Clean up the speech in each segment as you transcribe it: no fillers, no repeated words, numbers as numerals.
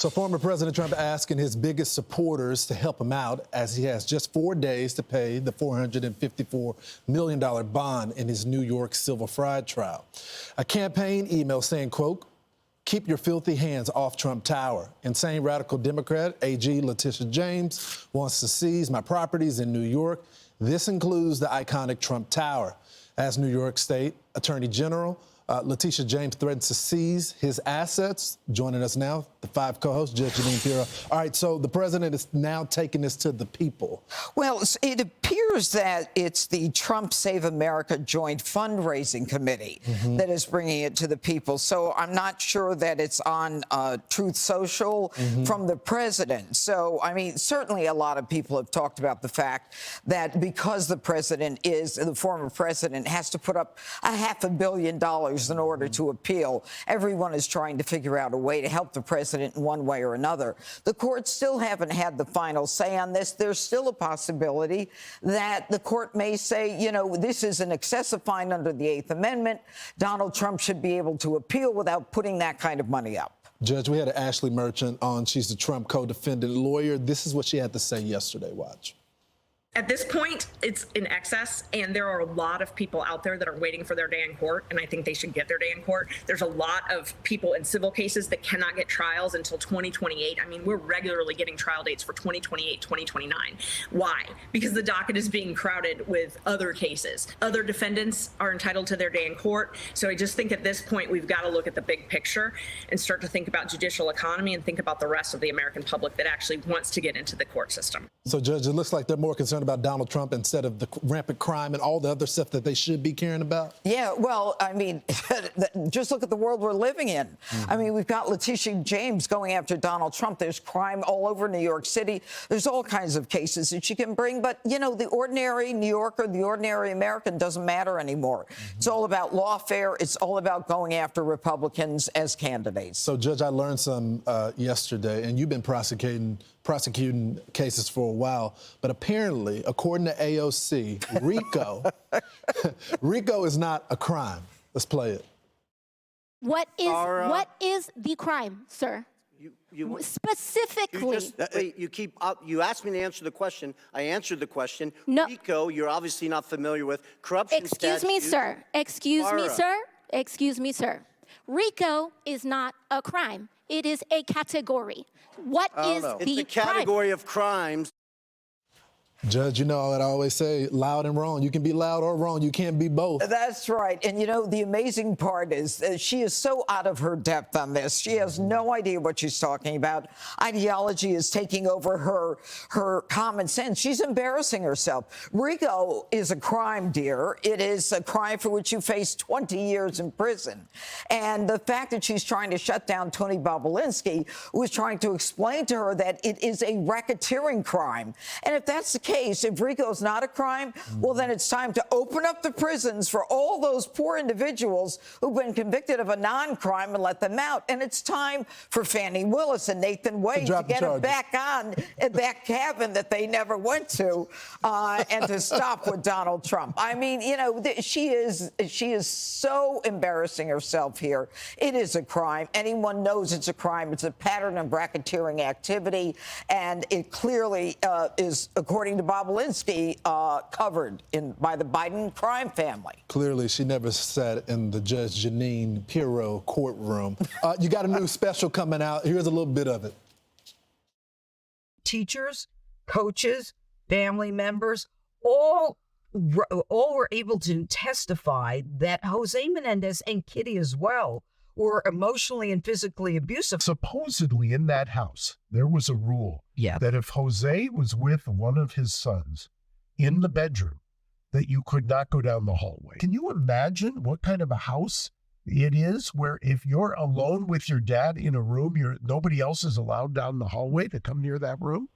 So former President Trump asking his biggest supporters to help him out as he has just 4 days to pay the $454 million bond in his New York civil fraud trial. A campaign email saying, quote, "Keep your filthy hands off Trump Tower. Insane radical Democrat AG Letitia James wants to seize my properties in New York. This includes the iconic Trump Tower." As New York State Attorney General, Letitia James threatens to seize his assets. Joining us now, the 5 co-hosts, Judge Jeanine Pirro. All right, so the president is now taking this to the people. Well, it appears that it's the Trump Save America Joint Fundraising Committee that is bringing it to the people. So I'm not sure that it's on Truth Social from the president. So, I mean, certainly a lot of people have talked about the fact that because the former president has to put up $500 million in order to appeal, everyone is trying to figure out a way to help the president in one way or another. The courts still haven't had the final say on this. There's still a possibility that the court may say, you know, this is an excessive fine under the 8th Amendment. Donald Trump should be able to appeal without putting that kind of money up. Judge, we had Ashley Merchant on. She's the Trump co-defendant lawyer. This is what she had to say yesterday. Watch. At this point, it's in excess, and there are a lot of people out there that are waiting for their day in court, and I think they should get their day in court. There's a lot of people in civil cases that cannot get trials until 2028. I mean, we're regularly getting trial dates for 2028, 2029. Why? Because the docket is being crowded with other cases. Other defendants are entitled to their day in court. So I just think at this point, we've got to look at the big picture and start to think about judicial economy and think about the rest of the American public that actually wants to get into the court system. So, Judge, it looks like they're more concerned about Donald Trump instead of the rampant crime and all the other stuff that they should be caring about? Yeah, well, I mean, just look at the world we're living in. I mean, we've got Letitia James going after Donald Trump. There's crime all over New York City. There's all kinds of cases that she can bring. But, you know, the ordinary New Yorker, the ordinary American doesn't matter anymore. It's all about lawfare. It's all about going after Republicans as candidates. So, Judge, I learned some yesterday, and you've been prosecuting cases for a while, but apparently, according to AOC, RICO is not a crime. Let's play it. What is the crime, sir? Specifically. You asked me to answer the question. I answered the question. No. RICO, you're obviously not familiar with. Corruption Excuse me, sir. Excuse me, sir. Excuse me, sir. RICO is not a crime. It is a category. What is the crime? It's a category of crimes. Judge, you know what I always say, loud and wrong. You can be loud or wrong. You can't be both. That's right. And, you know, the amazing part is she is so out of her depth on this. She has no idea what she's talking about. Ideology is taking over her common sense. She's embarrassing herself. RICO is a crime, dear. It is a crime for which you face 20 years in prison. And the fact that she's trying to shut down Tony Bobulinski was trying to explain to her that it is a racketeering crime. And if that's the case, if RICO is not a crime, well, then it's time to open up the prisons for all those poor individuals who've been convicted of a non-crime and let them out. And it's time for Fannie Willis and Nathan Wade to get them back on that cabin that they never went to and to stop with Donald Trump. I mean, you know, she is so embarrassing herself here. It is a crime. Anyone knows it's a crime. It's a pattern of racketeering activity, and it clearly is, according to Bobulinski, covered by the Biden crime family. Clearly, she never sat in the Judge Jeanine Pirro courtroom. You got a new special coming out. Here's a little bit of it. Teachers, coaches, family members, all were able to testify that Jose Menendez and Kitty as well were emotionally and physically abusive. Supposedly in that house, there was a rule that if Jose was with one of his sons in the bedroom, that you could not go down the hallway. Can you imagine what kind of a house it is where if you're alone with your dad in a room, nobody else is allowed down the hallway to come near that room?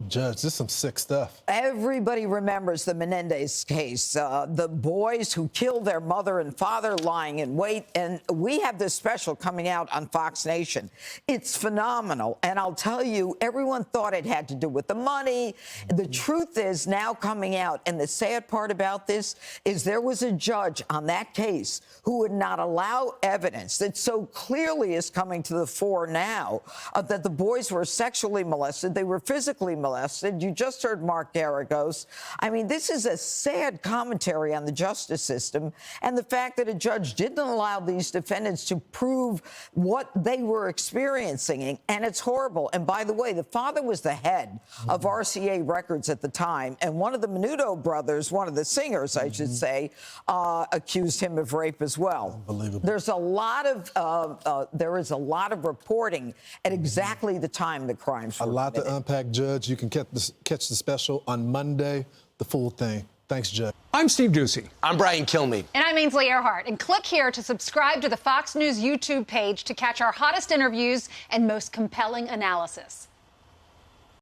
Judge, this is some sick stuff. Everybody remembers the Menendez case, the boys who killed their mother and father lying in wait. And we have this special coming out on Fox Nation. It's phenomenal. And I'll tell you, everyone thought it had to do with the money. The truth is now coming out. And the sad part about this is there was a judge on that case who would not allow evidence that so clearly is coming to the fore now that the boys were sexually molested. They were physically molested. You just heard Mark Garagos. I mean, this is a sad commentary on the justice system and the fact that a judge didn't allow these defendants to prove what they were experiencing. And it's horrible. And by the way, the father was the head of RCA Records at the time. And one of the Menudo brothers, one of the singers, I should say, accused him of rape as well. Unbelievable. There is a lot of reporting at exactly the time the crimes were A lot committed. to unpack, Judge. You can catch the special on Monday, the full thing. Thanks, Judge. I'm Steve Ducey. I'm Brian Kilmeade. And I'm Ainsley Earhart. And click here to subscribe to the Fox News YouTube page to catch our hottest interviews and most compelling analysis.